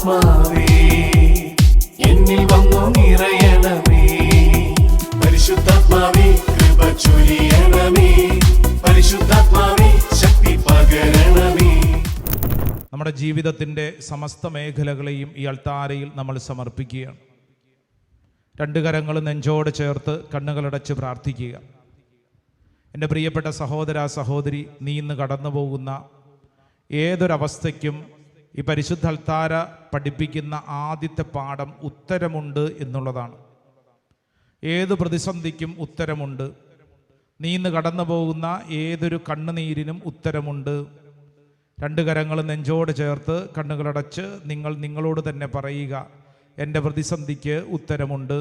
പരിശുദ്ധാത്മാവേ എന്നിൽ വന്നു നിറയണമേ. പരിശുദ്ധാത്മാവേ കൃപ ചൊരിയണമേ. പരിശുദ്ധാത്മാവേ ശക്തി പകരണമേ. നമ്മുടെ ജീവിതത്തിൻ്റെ സമസ്ത മേഖലകളെയും ഈ അൾത്താരയിൽ നമ്മൾ സമർപ്പിക്കുകയാണ്. രണ്ട് കരങ്ങൾ നെഞ്ചോട് ചേർത്ത് കണ്ണുകളടച്ച് പ്രാർത്ഥിക്കുക. എൻ്റെ പ്രിയപ്പെട്ട സഹോദര സഹോദരി, നീ ഇന്ന് കടന്നു പോകുന്ന ഏതൊരവസ്ഥയ്ക്കും ഈ പരിശുദ്ധ അൾത്താര പഠിപ്പിക്കുന്ന ആദ്യത്തെ പാഠം ഉത്തരമുണ്ട് എന്നുള്ളതാണ്. ഏത് പ്രതിസന്ധിക്കും ഉത്തരമുണ്ട്. നീ ഇന്ന് കടന്നു പോകുന്ന ഏതൊരു കണ്ണുനീരിനും ഉത്തരമുണ്ട്. രണ്ട് കരങ്ങൾ നെഞ്ചോട് ചേർത്ത് കണ്ണുകളടച്ച് നിങ്ങളോട് തന്നെ പറയുക, എൻ്റെ പ്രതിസന്ധിക്ക് ഉത്തരമുണ്ട്.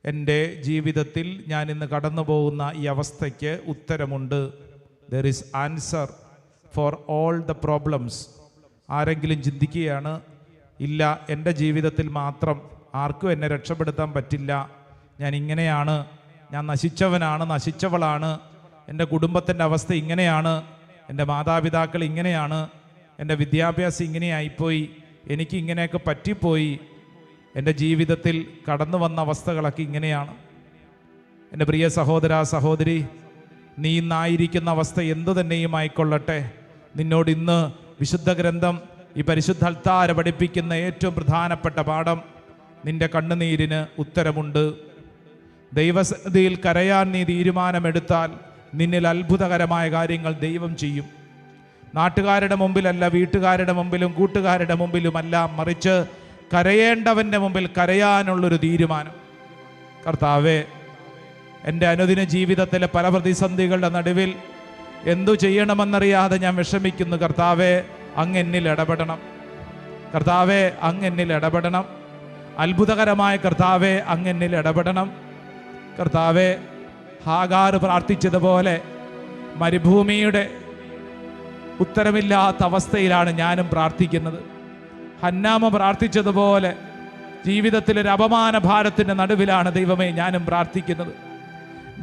എൻ്റെ ജീവിതത്തിൽ ഞാൻ ഇന്ന് കടന്നു പോകുന്ന ഈ അവസ്ഥയ്ക്ക് ഉത്തരമുണ്ട്. There is answer for all the problems. ആരെങ്കിലും ചിന്തിക്കുകയാണ്, ഇല്ല എൻ്റെ ജീവിതത്തിൽ മാത്രം ആർക്കും എന്നെ രക്ഷപ്പെടുത്താൻ പറ്റില്ല, ഞാൻ ഇങ്ങനെയാണ്, ഞാൻ നശിച്ചവനാണ്, നശിച്ചവളാണ്, എൻ്റെ കുടുംബത്തിൻ്റെ അവസ്ഥ ഇങ്ങനെയാണ്, എൻ്റെ മാതാപിതാക്കൾ ഇങ്ങനെയാണ്, എൻ്റെ വിദ്യാഭ്യാസം ഇങ്ങനെയായിപ്പോയി, എനിക്ക് ഇങ്ങനെയൊക്കെ പറ്റിപ്പോയി, എൻ്റെ ജീവിതത്തിൽ കടന്നു വന്ന അവസ്ഥകളൊക്കെ ഇങ്ങനെയാണ്. എൻ്റെ പ്രിയ സഹോദര സഹോദരി, നീ ഇന്നായിരിക്കുന്ന അവസ്ഥ എന്തു തന്നെയും ആയിക്കൊള്ളട്ടെ, നിന്നോട് ഇന്ന് വിശുദ്ധ ഗ്രന്ഥം ഈ പരിശുദ്ധ അൾത്താര പഠിപ്പിക്കുന്ന ഏറ്റവും പ്രധാനപ്പെട്ട പാഠം, നിന്റെ കണ്ണുനീരിന് ഉത്തരമുണ്ട്. ദൈവസന്നിധിയിൽ കരയാൻ നീ തീരുമാനമെടുത്താൽ നിന്നിൽ അത്ഭുതകരമായ കാര്യങ്ങൾ ദൈവം ചെയ്യും. നാട്ടുകാരുടെ മുമ്പിലല്ല, വീട്ടുകാരുടെ മുമ്പിലും കൂട്ടുകാരുടെ മുമ്പിലുമല്ല, മറിച്ച് കരയേണ്ടവൻ്റെ മുമ്പിൽ കരയാനുള്ളൊരു തീരുമാനം. കർത്താവേ, എൻ്റെ അനുദിന ജീവിതത്തിലെ പല പ്രതിസന്ധികളുടെ നടുവിൽ എന്തു ചെയ്യണമെന്നറിയാതെ ഞാൻ വിഷമിക്കുന്നു. കർത്താവേ, അങ്ങ് എന്നിൽ ഇടപെടണം. കർത്താവേ, അങ്ങ് എന്നിൽ ഇടപെടണം. അത്ഭുതകരമായ കർത്താവേ, അങ്ങ് എന്നിൽ ഇടപെടണം. കർത്താവേ, ഹാഗാർ പ്രാർത്ഥിച്ചതുപോലെ മരുഭൂമിയുടെ ഉത്തരമില്ലാത്ത അവസ്ഥയിലാണ് ഞാനും പ്രാർത്ഥിക്കുന്നത്. ഹന്നാമ പ്രാർത്ഥിച്ചതുപോലെ ജീവിതത്തിലൊരു അപമാന ഭാരത്തിൻ്റെ നടുവിലാണ് ദൈവമേ ഞാനും പ്രാർത്ഥിക്കുന്നത്.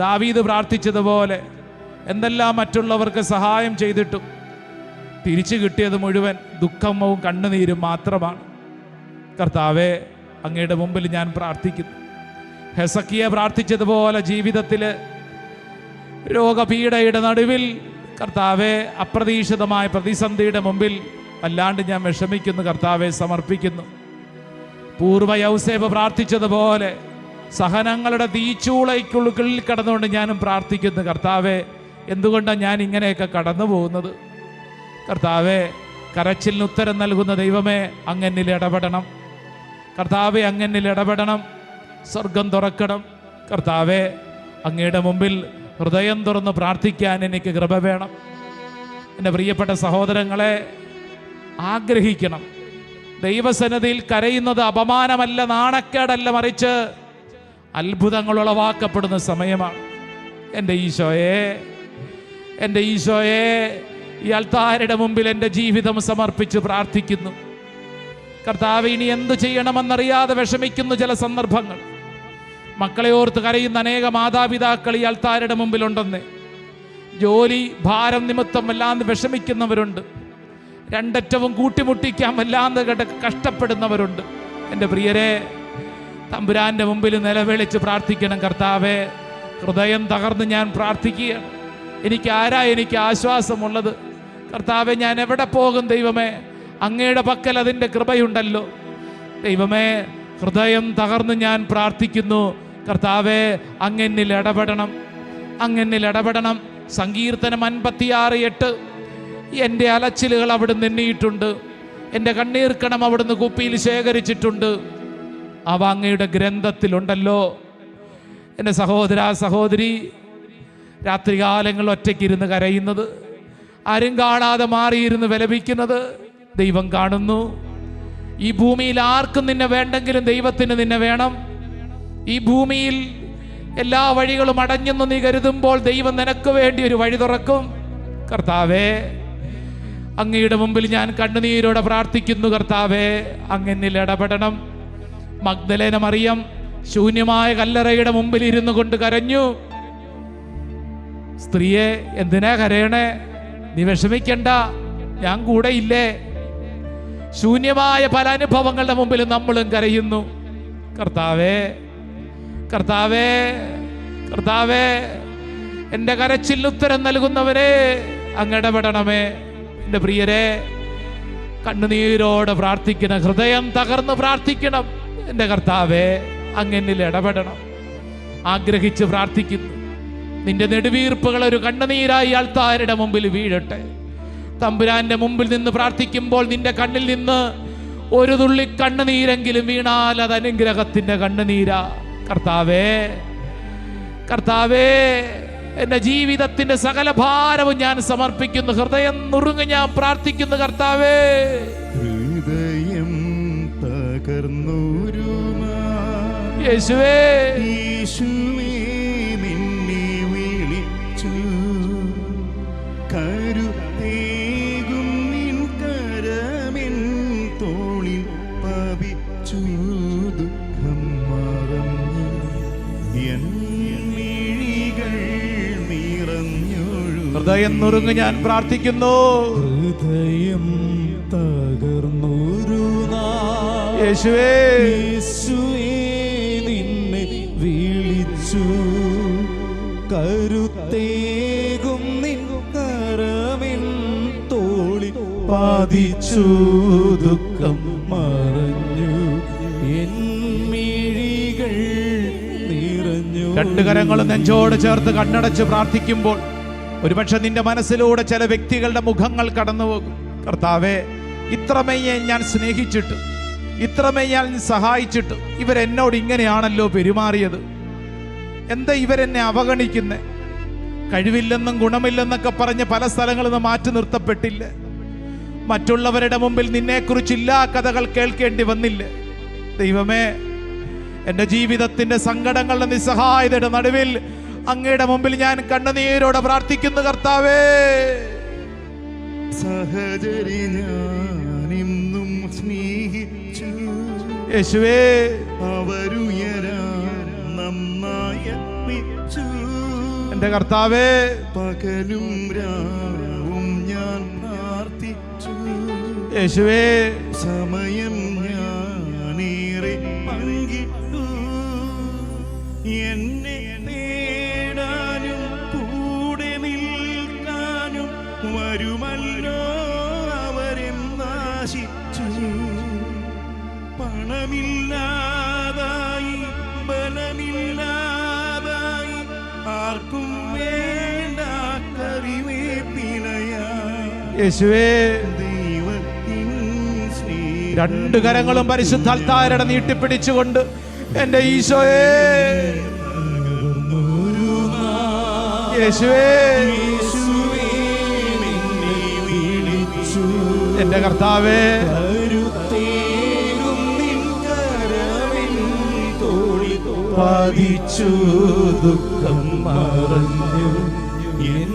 ദാവീദ് പ്രാർത്ഥിച്ചതുപോലെ എന്തെല്ലാം മറ്റുള്ളവർക്ക് സഹായം ചെയ്തിട്ടും തിരിച്ചു കിട്ടിയത് മുഴുവൻ ദുഃഖവും കണ്ണുനീരും മാത്രമാണ്. കർത്താവേ, അങ്ങയുടെ മുമ്പിൽ ഞാൻ പ്രാർത്ഥിക്കുന്നു. ഹെസക്കിയ പ്രാർത്ഥിച്ചതുപോലെ ജീവിതത്തിൽ രോഗപീഡയുടെ നടുവിൽ കർത്താവെ, അപ്രതീക്ഷിതമായ പ്രതിസന്ധിയുടെ മുമ്പിൽ വല്ലാണ്ട് ഞാൻ വിഷമിക്കുന്നു. കർത്താവെ, സമർപ്പിക്കുന്നു. പൂർവ്വ യൗസേപ്പ് പ്രാർത്ഥിച്ചതുപോലെ സഹനങ്ങളുടെ തീച്ചൂളയ്ക്കുള്ളിൽ കടന്നുകൊണ്ട് ഞാനും പ്രാർത്ഥിക്കുന്നു. കർത്താവെ, എന്തുകൊണ്ടാണ് ഞാൻ ഇങ്ങനെയൊക്കെ കടന്നു പോകുന്നത്? കർത്താവെ, കരച്ചിലിന് ഉത്തരം നൽകുന്ന ദൈവമേ, അങ്ങന്നിൽ ഇടപെടണം. കർത്താവെ, അങ്ങന്നിൽ ഇടപെടണം. സ്വർഗം തുറക്കണം. കർത്താവെ, അങ്ങയുടെ മുമ്പിൽ ഹൃദയം തുറന്ന് പ്രാർത്ഥിക്കാൻ എനിക്ക് കൃപ വേണം. എൻ്റെ പ്രിയപ്പെട്ട സഹോദരങ്ങളെ, ആഗ്രഹിക്കണം. ദൈവസന്നിധിയിൽ കരയുന്നത് അപമാനമല്ല, നാണക്കേടല്ല, മറിച്ച് അത്ഭുതങ്ങൾ ഉളവാക്കപ്പെടുന്ന സമയമാണ്. എൻ്റെ ഈശോയെ, എൻ്റെ ഈശോയെ, ഈ അൾത്താരയുടെ മുമ്പിൽ എൻ്റെ ജീവിതം സമർപ്പിച്ച് പ്രാർത്ഥിക്കുന്നു. കർത്താവ്, ഇനി എന്തു ചെയ്യണമെന്നറിയാതെ വിഷമിക്കുന്നു ചില സന്ദർഭങ്ങൾ. മക്കളെ ഓർത്ത് കരയുന്ന അനേക മാതാപിതാക്കൾ ഈ അൾത്താരയുടെ മുമ്പിലുണ്ടെന്ന്. ജോലി ഭാരം നിമിത്തം വല്ലാതെ വിഷമിക്കുന്നവരുണ്ട്. രണ്ടറ്റവും കൂട്ടിമുട്ടിക്കാൻ വല്ലാതെ കഷ്ടപ്പെടുന്നവരുണ്ട്. എൻ്റെ പ്രിയരെ, തമ്പുരാൻ്റെ മുമ്പിൽ നിലവിളിച്ച് പ്രാർത്ഥിക്കണം. കർത്താവെ, ഹൃദയം തകർന്ന് ഞാൻ പ്രാർത്ഥിക്കുകയാണ്. എനിക്ക് ആശ്വാസമുള്ളത്? കർത്താവെ, ഞാൻ എവിടെ പോകും? ദൈവമേ, അങ്ങയുടെ പക്കൽ അതിൻ്റെ കൃപയുണ്ടല്ലോ. ദൈവമേ, ഹൃദയം തകർന്ന് ഞാൻ പ്രാർത്ഥിക്കുന്നു. കർത്താവെ, അങ്ങെന്നിൽ ഇടപെടണം, അങ്ങെന്നിൽ ഇടപെടണം. സങ്കീർത്തനം 56:8, എൻ്റെ അലച്ചിലുകൾ അവിടുന്ന് എണ്ണിയിട്ടുണ്ട്, എൻ്റെ കണ്ണീർക്കണം അവിടുന്ന് കുപ്പിയിൽ ശേഖരിച്ചിട്ടുണ്ട്, അവ അങ്ങയുടെ ഗ്രന്ഥത്തിലുണ്ടല്ലോ. എൻ്റെ സഹോദര സഹോദരി, രാത്രികാലങ്ങളിൽ ഒറ്റയ്ക്കിരുന്ന് കരയുന്നത്, ആരും കാണാതെ മാറിയിരുന്ന് വിലപിക്കുന്നത് ദൈവം കാണുന്നു. ഈ ഭൂമിയിൽ ആർക്കും നിന്നെ വേണ്ടെങ്കിലും ദൈവത്തിന് നിന്നെ വേണം. ഈ ഭൂമിയിൽ എല്ലാ വഴികളും അടഞ്ഞെന്ന് നീ കരുതുമ്പോൾ ദൈവം നിനക്ക് വേണ്ടി ഒരു വഴി തുറക്കും. കർത്താവേ, അങ്ങയുടെ മുമ്പിൽ ഞാൻ കണ്ണുനീരോടെ പ്രാർത്ഥിക്കുന്നു. കർത്താവേ, അങ്ങെന്നിൽ ഇടപെടണം. മഗ്ദലേന മറിയം ശൂന്യമായ കല്ലറയുടെ മുമ്പിൽ ഇരുന്നു കൊണ്ട് കരഞ്ഞു. സ്ത്രീയെ, എന്തിനാ കരയണേ? നീ വിഷമിക്കണ്ട, ഞാൻ കൂടെ ഇല്ലേ? ശൂന്യമായ പല അനുഭവങ്ങളുടെ മുമ്പിൽ നമ്മളും കരയുന്നു. കർത്താവേ, കർത്താവേ, കർത്താവേ, എൻ്റെ കരച്ചിൽ ഉത്തരം നൽകുന്നവരെ അങ്ങ് ഇടപെടണമേ. എൻ്റെ പ്രിയരെ, കണ്ണുനീരോടെ പ്രാർത്ഥിക്കണം, ഹൃദയം തകർന്ന് പ്രാർത്ഥിക്കണം. എൻ്റെ കർത്താവേ, അങ്ങെന്നിൽ ഇടപെടണം. ആഗ്രഹിച്ച് പ്രാർത്ഥിക്കുന്നു. നിന്റെ നെടുവീർപ്പുകൾ ഒരു കണ്ണുനീരായി ആൾത്താരുടെ മുമ്പിൽ വീഴട്ടെ. തമ്പുരാന്റെ മുമ്പിൽ നിന്ന് പ്രാർത്ഥിക്കുമ്പോൾ നിന്റെ കണ്ണിൽ നിന്ന് ഒരു തുള്ളി കണ്ണുനീരെങ്കിലും വീണാൽ അത് അനുഗ്രഹത്തിന്റെ കണ്ണുനീരാ. കർത്താവേ, കർത്താവേ, എൻ്റെ ജീവിതത്തിന്റെ സകല ഭാരവും ഞാൻ സമർപ്പിക്കുന്നു. ഹൃദയം നുറുങ്ങി ഞാൻ പ്രാർത്ഥിക്കുന്നു. കർത്താവേ, ഹൃദയം തകർന്നൂരുമാ യേശുവേ, യേശുവേ നിന്നെ വിളിച്ചു, കരുത്തേകും നിൻ കരമെൻ തോളിൽ പവിച്ചു, ദുഃഖം മറഞ്ഞു എൻ മിഴികൾ നിറഞ്ഞൊഴു. ഹൃദയം നുറുങ്ങി ഞാൻ പ്രാർത്ഥിക്കുന്നു. ഹൃദയം തകർന്നൊരു യേശുവേ, യേശുവേ നിന്നെ വിളിച്ചു, കരുത്തേകും നിൻ കരമെൻ തോളിൽ പതിച്ചു, ദുഃഖം മറഞ്ഞു എൻ മിഴികൾ നിറഞ്ഞു. രണ്ട് കരങ്ങളും നെഞ്ചോട് ചേർത്ത് കണ്ണടച്ച് പ്രാർത്ഥിക്കുമ്പോൾ ഒരുപക്ഷെ നിന്റെ മനസ്സിലൂടെ ചില വ്യക്തികളുടെ മുഖങ്ങൾ കടന്നുപോകും. കർത്താവേ, ഇത്രമേയെ ഞാൻ സ്നേഹിച്ചിട്ട്, ഇത്രമേയെ ഞാൻ സഹായിച്ചിട്ട് ഇവരെന്നോട് ഇങ്ങനെയാണല്ലോ പെരുമാറിയത്. എന്താ ഇവരെന്നെ അവഗണിക്കുന്നേ? കഴിവില്ലെന്നും ഗുണമില്ലെന്നൊക്കെ പറഞ്ഞ് പല സ്ഥലങ്ങളിൽ നിന്ന് മാറ്റി നിർത്തപ്പെട്ടില്ലേ? മറ്റുള്ളവരുടെ മുമ്പിൽ നിന്നെക്കുറിച്ചില്ലാ കഥകൾ കേൾക്കേണ്ടി വന്നില്ലേ? ദൈവമേ, എൻ്റെ ജീവിതത്തിന്റെ സങ്കടങ്ങളുടെ നിസ്സഹായതയുടെ നടുവിൽ അങ്ങയുടെ മുമ്പിൽ ഞാൻ കണ്ണുനീരോടെ പ്രാർത്ഥിക്കുന്നു. കർത്താവേ, സഹചരി ഞാനിന്നും സ്നേഹിച്ചു, യേശുവേ, അവരുയരാൻ നന്നായി യത്നിച്ചു, എൻ്റെ കർത്താവേ, പകലും രാവും ഞാൻ പ്രാർത്ഥിച്ചു, യേശുവേ, സമയം ഞാനേറെ പങ്കിട്ടു, എന്നെ നേടാനും കൂടെ നിൽക്കാനും വരുമല്ലോ അവരെന്നാശിച്ചു. പണമില്ലാതായി, ബലമില്ലാതായി, ആർക്കും വേണ്ട കറിവേപ്പിലയാ യേശുവേ. ദൈവത്തിൻ സ്നേഹം. രണ്ട് കരങ്ങളും പരിശുദ്ധ അൽത്താരയുടെ നീട്ടിപ്പിടിച്ചുകൊണ്ട് എൻ്റെ ഈശോയേ, യേശുവേ, എൻ്റെ കർത്താവേ, പതിച്ചു, ദുഃഖം മറഞ്ഞു എൻ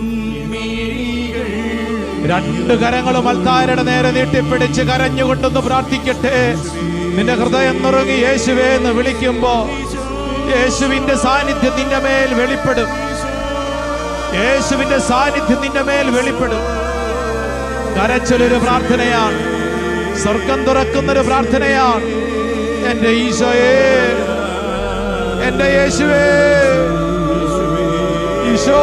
മിഴികൾ. രണ്ട് കരങ്ങളും അൽത്താരയുടെ നേരെ നീട്ടിപ്പിടിച്ച് കരഞ്ഞുകൊണ്ടൊന്ന് പ്രാർത്ഥിക്കട്ടെ. നിന്റെ ഹൃദയം നുറുങ്ങി യേശുവേ എന്ന് വിളിക്കുമ്പോ യേശുവിന്റെ സാന്നിധ്യം നിന്റെ മേൽ വെളിപ്പെടും. യേശുവിന്റെ സാന്നിധ്യം നിന്റെ മേൽ വെളിപ്പെടും. കരച്ചിലൊരു പ്രാർത്ഥനയാണ്, സ്വർഗം തുറക്കുന്നൊരു പ്രാർത്ഥനയാണ്. എൻ്റെ ഈശോയേ, എൻ്റെ യേശുവേ, ഈശോ,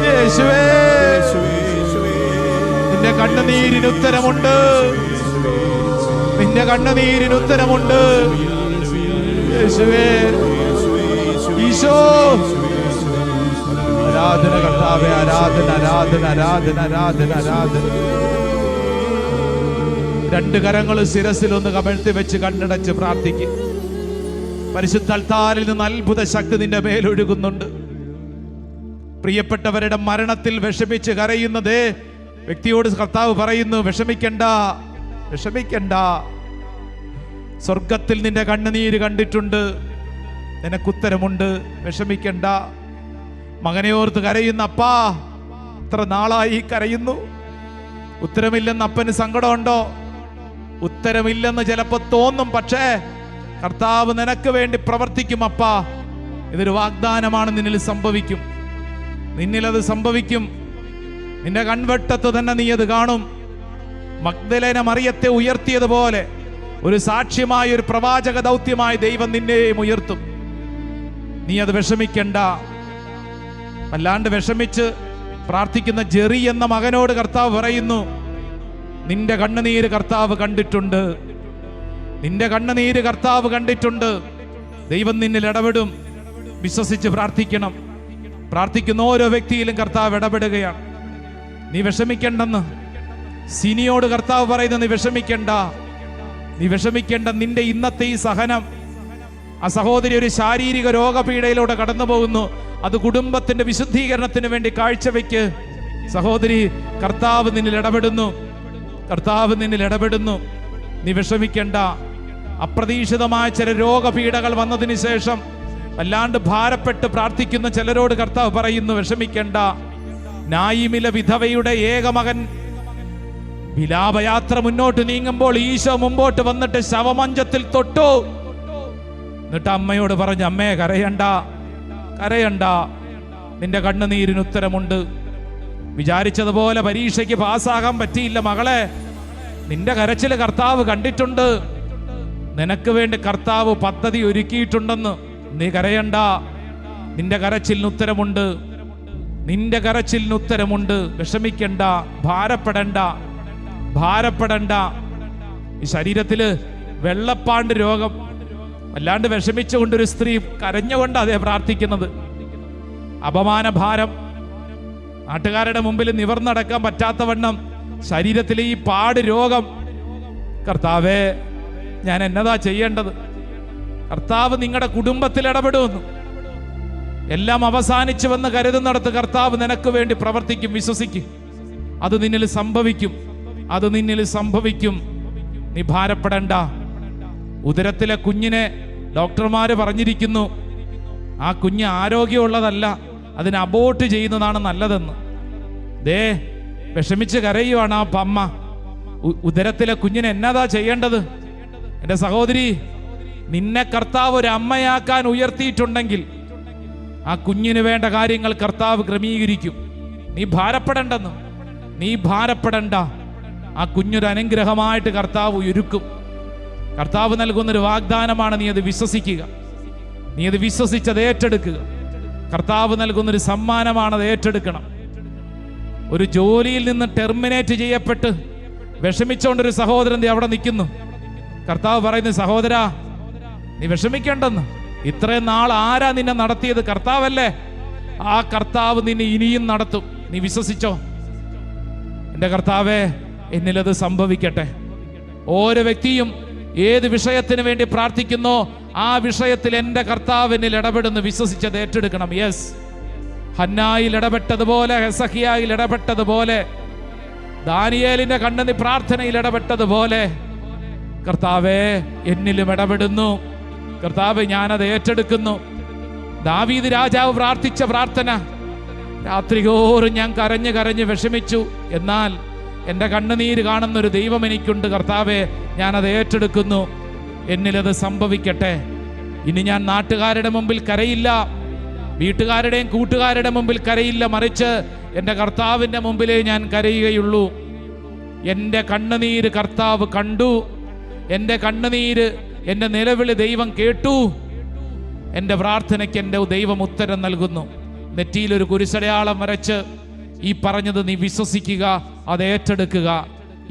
യേശുവേ, നിന്റെ കണ്ണുനീരിന് ഉത്തരമുണ്ട്, നിന്റെ കണ്ണുനീരിന് ഉത്തരമുണ്ട്. യേശുവേ, ഈശോ, ആരാധന കർത്താവേ, ആരാധന, ആരാധന, ആരാധന, ആരാധന, ആരാധന. രണ്ട് കരങ്ങൾ ശിരസിലൊന്ന് കമഴ്ത്തി വെച്ച് കണ്ണടച്ച് പ്രാർത്ഥിക്കും. പരിശുദ്ധ അൽത്താരിൽ നിന്ന് അത്ഭുത ശക്തി നിന്റെ മേലൊഴുകുന്നുണ്ട്. പ്രിയപ്പെട്ടവരുടെ മരണത്തിൽ വിഷമിച്ച് കരയുന്നതേ വ്യക്തിയോട് കർത്താവ് പറയുന്നു, വിഷമിക്കണ്ട, വിഷമിക്കണ്ട. സ്വർഗത്തിൽ നിന്റെ കണ്ണുനീര് കണ്ടിട്ടുണ്ട്, നിനക്കുത്തരമുണ്ട്, വിഷമിക്കണ്ട. മകനെ ഓർത്ത് കരയുന്ന അപ്പാ, എത്ര നാളായി കരയുന്നു, ഉത്തരമില്ലെന്ന് അപ്പന് സങ്കടമുണ്ടോ? ഉത്തരമില്ലെന്ന് ചിലപ്പോൾ തോന്നും, പക്ഷേ കർത്താവ് നിനക്ക് വേണ്ടി പ്രവർത്തിക്കും. അപ്പാ, ഇതൊരു വാഗ്ദാനമാണ്, നിന്നിൽ സംഭവിക്കും, നിന്നിലത് സംഭവിക്കും. നിന്റെ കൺവെട്ടത്ത് തന്നെ നീ അത് കാണും. മഗ്ദലേന മറിയത്തെ ഉയർത്തിയതുപോലെ ഒരു സാക്ഷ്യമായ, ഒരു പ്രവാചക ദൗത്യമായി ദൈവം നിന്നെയും ഉയർത്തും. നീ അത് വിഷമിക്കണ്ട. വല്ലാണ്ട് വിഷമിച്ച് പ്രാർത്ഥിക്കുന്ന ജെറി എന്ന മകനോട് കർത്താവ് പറയുന്നു, നിന്റെ കണ്ണുനീര് കർത്താവ് കണ്ടിട്ടുണ്ട്. നിന്റെ കണ്ണുനീര് കർത്താവ് കണ്ടിട്ടുണ്ട്. ദൈവം നിന്നിൽ ഇടപെടും. വിശ്വസിച്ച് പ്രാർത്ഥിക്കണം. പ്രാർത്ഥിക്കുന്ന ഓരോ വ്യക്തിയിലും കർത്താവ് ഇടപെടുകയാണ്. നീ വിഷമിക്കണ്ടെന്ന് സിനിയോട് കർത്താവ് പറയുന്നു, നീ വിഷമിക്കണ്ട, നീ വിഷമിക്കേണ്ട. നിന്റെ ഇന്നത്തെ ഈ സഹനം, ആ സഹോദരി ഒരു ശാരീരിക രോഗപീഠയിലൂടെ കടന്നു പോകുന്നു. അത് കുടുംബത്തിന്റെ വിശുദ്ധീകരണത്തിന് വേണ്ടി കാഴ്ചവെക്ക്. സഹോദരി, കർത്താവ് നിന്നിൽ ഇടപെടുന്നു. കർത്താവ് നിന്നിൽ ഇടപെടുന്നു. നീ വിഷമിക്കേണ്ട. അപ്രതീക്ഷിതമായ ചില രോഗപീഠകൾ വന്നതിന് ശേഷം വല്ലാണ്ട് ഭാരപ്പെട്ട് പ്രാർത്ഥിക്കുന്ന ചിലരോട് കർത്താവ് പറയുന്നു, വിഷമിക്കേണ്ട. നായിമിലെ വിധവയുടെ ഏകമകൻ വിലാപയാത്ര മുന്നോട്ട് നീങ്ങുമ്പോൾ ഈശോ മുമ്പോട്ട് വന്നിട്ട് ശവമഞ്ചത്തിൽ തൊട്ടു. എന്നിട്ട് അമ്മയോട് പറഞ്ഞു, അമ്മേ കരയണ്ട, കരയണ്ട, നിന്റെ കണ്ണുനീരിന് ഉത്തരമുണ്ട്. വിചാരിച്ചതുപോലെ പരീക്ഷയ്ക്ക് പാസ്സാകാൻ പറ്റിയില്ല മകളെ, നിന്റെ കരച്ചിൽ കർത്താവ് കണ്ടിട്ടുണ്ട്. നിനക്ക് വേണ്ടി കർത്താവ് പദ്ധതി ഒരുക്കിയിട്ടുണ്ടെന്ന്. നീ കരയണ്ട, നിന്റെ കരച്ചിലിന് ഉത്തരമുണ്ട്. നിന്റെ കരച്ചിലിന് ഉത്തരമുണ്ട്. വിഷമിക്കണ്ട, ഭാരപ്പെടണ്ട, ഭാരപ്പെടണ്ട. ഈ ശരീരത്തില് വെള്ളപ്പാണ്ട് രോഗം, വല്ലാണ്ട് വിഷമിച്ചുകൊണ്ടൊരു സ്ത്രീ കരഞ്ഞുകൊണ്ട് അതേ പ്രാർത്ഥിക്കുന്നത്. അപമാനഭാരം, നാട്ടുകാരുടെ മുമ്പിൽ നിവർന്നടക്കാൻ പറ്റാത്തവണ്ണം ശരീരത്തിലെ ഈ പാട് രോഗം. കർത്താവേ, ഞാൻ എന്നതാ ചെയ്യേണ്ടത്? കർത്താവ് നിങ്ങളുടെ കുടുംബത്തിൽ ഇടപെടുമെന്നു. എല്ലാം അവസാനിച്ചുവെന്ന് കരുതുന്നിടത്ത് കർത്താവ് നിനക്ക് വേണ്ടി പ്രവർത്തിക്കും. വിശ്വസിക്കും. അത് നിന്നിൽ സംഭവിക്കും. അത് നിന്നിൽ സംഭവിക്കും. നീ ഭാരപ്പെടണ്ട. ഉദരത്തിലെ കുഞ്ഞിനെ ഡോക്ടർമാര് പറഞ്ഞിരിക്കുന്നു, ആ കുഞ്ഞ് ആരോഗ്യമുള്ളതല്ല, അതിനെ അബോർട്ട് ചെയ്യുന്നതാണ് നല്ലതെന്ന്. ദേ വിഷമിച്ച് കരയുവാണ് ആ അമ്മ. ഉദരത്തിലെ കുഞ്ഞിനെ എന്നതാ ചെയ്യേണ്ടത്? എൻ്റെ സഹോദരി, നിന്നെ കർത്താവ് ഒരു അമ്മയാക്കാൻ ഉയർത്തിയിട്ടുണ്ടെങ്കിൽ ആ കുഞ്ഞിന് വേണ്ട കാര്യങ്ങൾ കർത്താവ് ക്രമീകരിക്കും. നീ ഭാരപ്പെടണ്ടെന്ന്, നീ ഭാരപ്പെടണ്ട. ആ കുഞ്ഞൊരു അനുഗ്രഹമായിട്ട് കർത്താവ് ഒരുക്കും. കർത്താവ് നൽകുന്നൊരു വാഗ്ദാനമാണ്. നീ അത് വിശ്വസിക്കുക. നീ അത് വിശ്വസിച്ചത് ഏറ്റെടുക്കുക. കർത്താവ് നൽകുന്നൊരു സമ്മാനമാണ്, അത് ഏറ്റെടുക്കണം. ഒരു ജോലിയിൽ നിന്ന് ടെർമിനേറ്റ് ചെയ്യപ്പെട്ട് വിഷമിച്ചുകൊണ്ടൊരു സഹോദരൻ അവിടെ നിൽക്കുന്നു. കർത്താവ് പറയുന്നു, സഹോദരാ, നീ വിഷമിക്കേണ്ടെന്ന്. ഇത്രയും നാൾ ആരാ നിന്നെ നടത്തിയത്? കർത്താവല്ലേ. ആ കർത്താവ് നിന്നെ ഇനിയും നടത്തും. നീ വിശ്വസിച്ചോ? എൻ്റെ കർത്താവേ, എന്നിലത് സംഭവിക്കട്ടെ. ഓരോ വ്യക്തിയും ഏത് വിഷയത്തിന് വേണ്ടി പ്രാർത്ഥിക്കുന്നോ ആ വിഷയത്തിൽ എൻ്റെ കർത്താവിനിൽ ഇടപെടുന്നു. വിശ്വസിച്ചത് ഏറ്റെടുക്കണം. യെസ്, ഹന്നായിൽ ഇടപെട്ടതുപോലെ, ഹെസക്കിയായിൽ ഇടപെട്ടതുപോലെ, ദാനിയേലിന്റെ കണ്ണുനീർ പ്രാർത്ഥനയിൽ ഇടപെട്ടതുപോലെ കർത്താവേ എന്നിലും ഇടപെടുന്നു. കർത്താവ്, ഞാനത് ഏറ്റെടുക്കുന്നു. ദാവീദ് രാജാവ് പ്രാർത്ഥിച്ച പ്രാർത്ഥന, രാത്രിതോറും ഞാൻ കരഞ്ഞ് കരഞ്ഞ് വിഷമിച്ചു, എന്നാൽ എൻ്റെ കണ്ണുനീര് കാണുന്നൊരു ദൈവം എനിക്കുണ്ട്. കർത്താവേ, ഞാനത് ഏറ്റെടുക്കുന്നു. എന്നിലത് സംഭവിക്കട്ടെ. ഇനി ഞാൻ നാട്ടുകാരുടെ മുമ്പിൽ കരയില്ല, വീട്ടുകാരുടെയും കൂട്ടുകാരുടെ മുമ്പിൽ കരയില്ല, മറിച്ച് എൻ്റെ കർത്താവിൻ്റെ മുമ്പിലേ ഞാൻ കരയുകയുള്ളൂ. എൻ്റെ കണ്ണുനീര് കർത്താവ് കണ്ടു. എൻ്റെ കണ്ണുനീര്, എൻ്റെ നിലവിളി ദൈവം കേട്ടു. എൻ്റെ പ്രാർത്ഥനയ്ക്ക് എൻ്റെ ദൈവം ഉത്തരം നൽകുന്നു. നെറ്റിയിലൊരു കുരിശടയാളം വരച്ച് ഈ പറഞ്ഞത് നീ വിശ്വസിക്കുക, അത് ഏറ്റെടുക്കുക.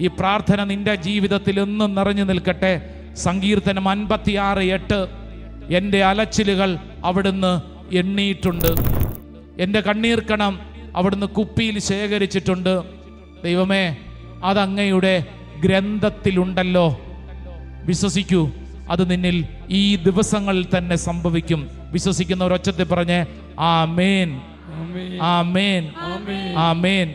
ഈ പ്രാർത്ഥന നിന്റെ ജീവിതത്തിൽ എന്നും നിറഞ്ഞു നിൽക്കട്ടെ. സങ്കീർത്തനം 56:8, എൻ്റെ അലച്ചിലുകൾ അവിടുന്ന് എണ്ണിയിട്ടുണ്ട്, എൻ്റെ കണ്ണീർക്കണം അവിടുന്ന് കുപ്പിയിൽ ശേഖരിച്ചിട്ടുണ്ട്. ദൈവമേ, അതങ്ങയുടെ ഗ്രന്ഥത്തിലുണ്ടല്ലോ. വിശ്വസിക്കൂ, അത് നിന്നിൽ ഈ ദിവസങ്ങളിൽ തന്നെ സംഭവിക്കും. വിശ്വസിക്കുന്ന ഒരൊച്ചത്തിൽ പറഞ്ഞേ ആമേൻ, ആമേൻ, ആമേൻ, ആമേൻ.